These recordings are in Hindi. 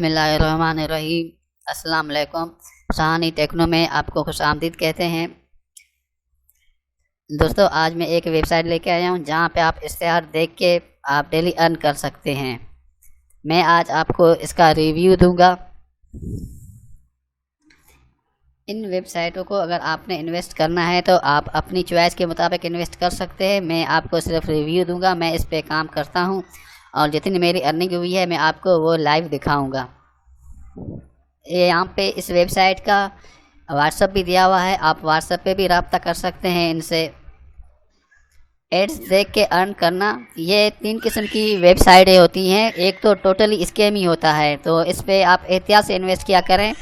बिस्मिल्लाहिर्रहमानिर्रहीम। अस्सलाम वालेकुम। सहानी टेक्नो में आपको खुश आमदीद कहते हैं। दोस्तों, आज मैं एक वेबसाइट लेके आया हूँ जहाँ पे आप इश्तिहार देख के आप डेली अर्न कर सकते हैं। मैं आज आपको इसका रिव्यू दूंगा। इन वेबसाइटों को अगर आपने इन्वेस्ट करना है तो आप अपनी चॉइस के मुताबिक इन्वेस्ट कर सकते हैं। मैं आपको सिर्फ रिव्यू दूंगा। मैं इस पे काम करता हूँ और जितनी मेरी अर्निंग हुई है मैं आपको वो लाइव दिखाऊंगा। ये यहाँ पे इस वेबसाइट का व्हाट्सअप भी दिया हुआ है, आप व्हाट्सअप पे भी रब्ता कर सकते हैं इनसे। एड्स देख के अर्न करना, ये 3 किस्म की वेबसाइटें होती हैं। एक तो टोटली स्कैम ही होता है, तो इस पर आप एहतियात से इन्वेस्ट किया करें।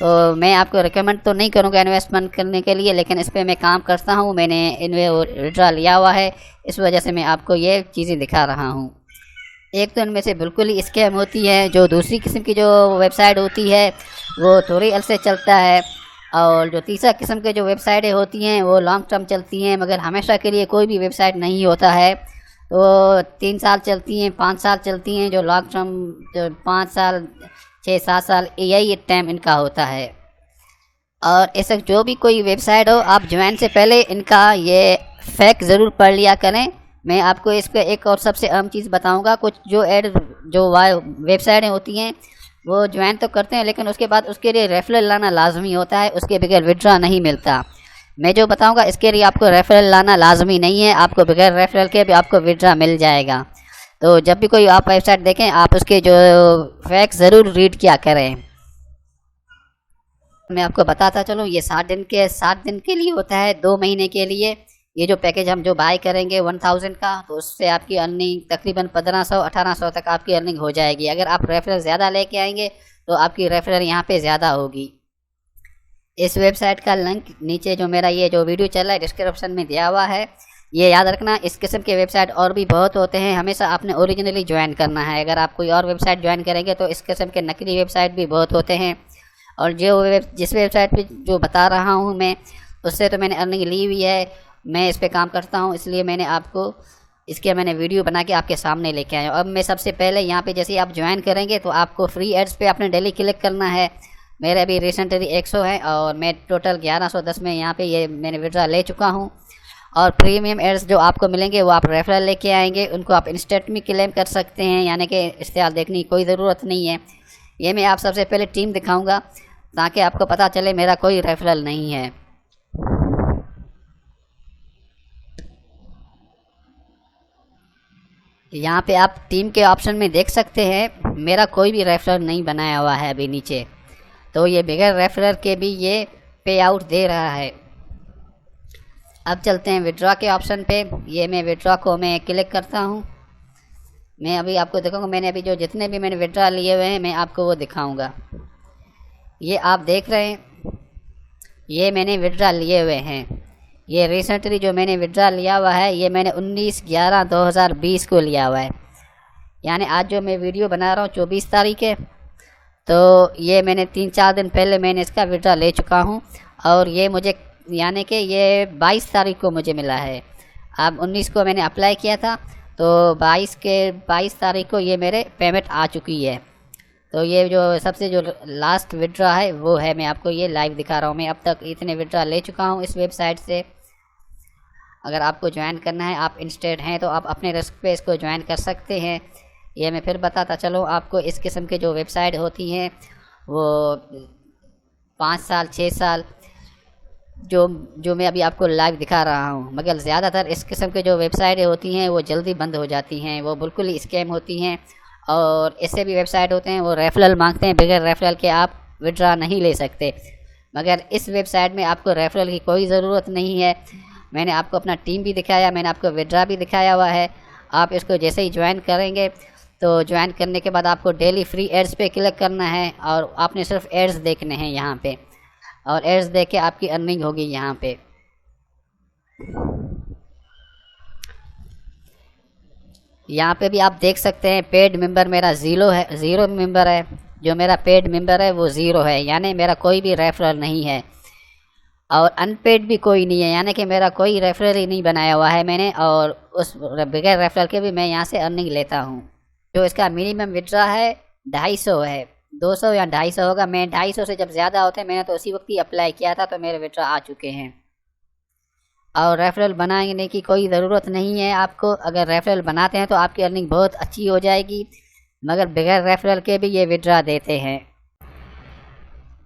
तो मैं आपको रिकमेंड तो नहीं करूँगा इन्वेस्टमेंट करने के लिए, लेकिन इस पर मैं काम करता हूँ। मैंने विड्रॉ लिया हुआ है, इस वजह से मैं आपको ये चीज़ें दिखा रहा हूँ। एक तो इनमें से बिल्कुल ही स्कैम होती है। जो दूसरी किस्म की जो वेबसाइट होती है वो थोड़ी अरसे चलता है, और जो तीसरा किस्म के जो वेबसाइटें होती हैं वो लॉन्ग टर्म चलती हैं। मगर हमेशा के लिए कोई भी वेबसाइट नहीं होता है, तो 3 साल चलती हैं, 5 साल चलती हैं। जो लॉन्ग टर्म जो 5 साल 6-7 साल यही टाइम इनका होता है। और ऐसा जो भी कोई वेबसाइट हो, आप ज्वाइन से पहले इनका ये फैक्ट ज़रूर पढ़ लिया करें। मैं आपको इस पर एक और सबसे अहम चीज़ बताऊंगा। कुछ जो वेबसाइटें होती हैं वो ज्वाइन तो करते हैं, लेकिन उसके बाद उसके लिए रेफरल लाना लाजमी होता है, उसके बगैर विड्रॉ नहीं मिलता। मैं जो बताऊंगा इसके लिए आपको रेफरल लाना लाजमी नहीं है, आपको बगैर रेफरल के भी आपको विड्रॉ मिल जाएगा। तो जब भी कोई आप वेबसाइट देखें, आप उसके जो फैक्ट ज़रूर रीड किया करें। मैं आपको बताता चलूँ, ये 7 दिन के लिए होता है, 2 महीने के लिए। ये जो पैकेज हम जो बाय करेंगे 1000 का, तो उससे आपकी अर्निंग तकरीबन 1500-1800 तक आपकी अर्निंग हो जाएगी। अगर आप रेफरल ज़्यादा लेके आएंगे तो आपकी रेफरल यहाँ पे ज़्यादा होगी। इस वेबसाइट का लिंक नीचे जो मेरा ये जो वीडियो चल रहा है डिस्क्रिप्शन में दिया हुआ है। ये याद रखना, इस किस्म के वेबसाइट और भी बहुत होते हैं, हमेशा आपने ओरिजिनली ज्वाइन करना है। अगर आप कोई और वेबसाइट ज्वाइन करेंगे तो इस किस्म के नकली वेबसाइट भी बहुत होते हैं। और जिस वेबसाइट पे जो बता रहा हूँ मैं, उससे तो मैंने अर्निंग ली हुई है। मैं इस पे काम करता हूँ, इसलिए मैंने वीडियो बना के आपके सामने लेके आया हूँ। अब मैं सबसे पहले यहाँ पे जैसे आप ज्वाइन करेंगे तो आपको फ्री एड्स पे आपने डेली क्लिक करना है। मेरे अभी रिसेंटली 100 है और मैं टोटल 1110 में यहाँ पे ये मैंने विड्रॉ ले चुका हूँ। और प्रीमियम एड्स जो आपको मिलेंगे वो आप रेफरल लेके आएंगे, उनको आप इंस्टेंट में क्लेम कर सकते हैं, यानी कि इश्तिहार देखने की कोई ज़रूरत नहीं है। ये मैं आप सबसे पहले टीम दिखाऊँगा ताकि आपको पता चले मेरा कोई रेफरल नहीं है। यहाँ पे आप टीम के ऑप्शन में देख सकते हैं, मेरा कोई भी रेफरल नहीं बनाया हुआ है अभी नीचे, तो ये बगैर रेफरल के भी ये पे आउट दे रहा है। अब चलते हैं विड्रॉ के ऑप्शन पे। ये मैं विड्रॉ को मैं क्लिक करता हूँ। मैं अभी आपको दिखाऊंगा, मैंने अभी जो जितने भी मैंने विड्रॉ लिए हुए हैं मैं आपको वो दिखाऊंगा। ये आप देख रहे हैं, ये मैंने विड्रॉ लिए हुए हैं। ये रिसेंटली जो मैंने विड्रॉ लिया हुआ है ये मैंने 19/11/2020 को लिया हुआ है, यानी आज जो मैं वीडियो बना रहा हूँ 24 तारीख है, तो ये मैंने 3-4 दिन पहले मैंने इसका विड्रॉ ले चुका हूँ। और ये मुझे यानी कि ये 22 तारीख को मुझे मिला है। अब 19 को मैंने अप्लाई किया था, तो 22 तारीख को ये मेरे पेमेंट आ चुकी है। तो ये जो सबसे जो लास्ट विड्रॉ है वो है, मैं आपको ये लाइव दिखा रहा हूँ। मैं अब तक इतने विड्रॉ ले चुका हूँ इस वेबसाइट से। अगर आपको ज्वाइन करना है, आप इंस्टेड हैं, तो आप अपने रिस्क पे इसको ज्वाइन कर सकते हैं। ये मैं फिर बताता चलूँ आपको, इस किस्म के जो वेबसाइट होती हैं वो 5 साल 6 साल जो मैं अभी आपको लाइव दिखा रहा हूँ, मगर ज़्यादातर इस किस्म के जो वेबसाइटें होती हैं वो जल्दी बंद हो जाती हैं, वो बिल्कुल ही स्कैम होती हैं। और इससे भी वेबसाइट होते हैं वो रेफरल मांगते हैं, बगैर रेफरल के आप विड्रॉ नहीं ले सकते। मगर इस वेबसाइट में आपको रेफरल की कोई ज़रूरत नहीं है। मैंने आपको अपना टीम भी दिखाया, मैंने आपको विड्रॉ भी दिखाया हुआ है। आप इसको जैसे ही ज्वाइन करेंगे तो ज्वाइन करने के बाद आपको डेली फ्री एड्स पे क्लिक करना है, और आपने सिर्फ एड्स देखने हैं यहाँ पे, और एड्स देख के आपकी अर्निंग होगी यहाँ पे। यहाँ पे भी आप देख सकते हैं पेड मेंबर मेरा ज़ीरो मेंबर है। जो मेरा पेड मेंबर है वो 0 है, यानी मेरा कोई भी रेफरल नहीं है। और अनपेड भी कोई नहीं है, यानी कि मेरा कोई रेफरल ही नहीं बनाया हुआ है मैंने, और उस बगैर रेफरल के भी मैं यहाँ से अर्निंग लेता हूँ। जो इसका मिनिमम विड्रॉ है 250 है, 200 या 250 होगा। मैं 250 से जब ज़्यादा होते हैं, मैंने तो उसी वक्त ही अप्लाई किया था, तो मेरे विड्रॉ आ चुके हैं। और रेफरल बनाने की कोई ज़रूरत नहीं है आपको। अगर रेफरल बनाते हैं तो आपकी अर्निंग बहुत अच्छी हो जाएगी, मगर बगैर रेफरल के भी ये विड्रॉ देते हैं।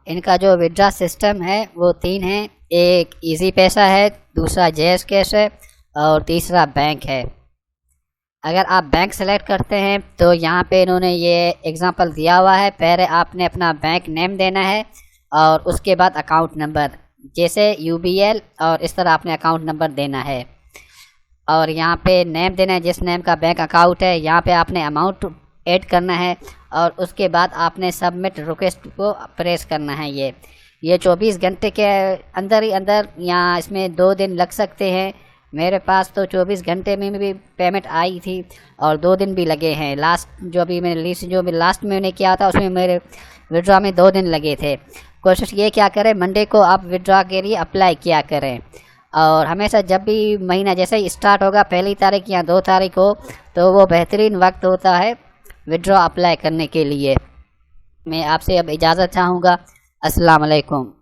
इनका जो विड्रॉ सिस्टम है वो 3 है। एक इजी पैसा है, दूसरा जैज़ कैश है, और तीसरा बैंक है। अगर आप बैंक सेलेक्ट करते हैं तो यहाँ पे इन्होंने ये एग्ज़ाम्पल दिया हुआ है। पहले आपने अपना बैंक नेम देना है और उसके बाद अकाउंट नंबर, जैसे UBL, और इस तरह आपने अकाउंट नंबर देना है। और यहाँ पे नेम देना है जिस नेम का बैंक अकाउंट है। यहाँ पे आपने अमाउंट ऐड करना है और उसके बाद आपने सबमिट रिक्वेस्ट को प्रेस करना है। ये 24 घंटे के अंदर ही अंदर, यहाँ इसमें 2 दिन लग सकते हैं। मेरे पास तो 24 घंटे में भी पेमेंट आई थी और 2 दिन भी लगे हैं। लास्ट में मैंने किया था उसमें मेरे विड्रॉ में 2 दिन लगे थे। कोशिश ये क्या करें, मंडे को आप विड्रॉ के लिए अप्लाई किया करें। और हमेशा जब भी महीना जैसे ही स्टार्ट होगा, 1 तारीख या 2 तारीख हो, तो वो बेहतरीन वक्त होता है विड्रॉ अप्लाई करने के लिए। मैं आपसे अब इजाज़त चाहूँगा। अस्सलाम वालेकुम।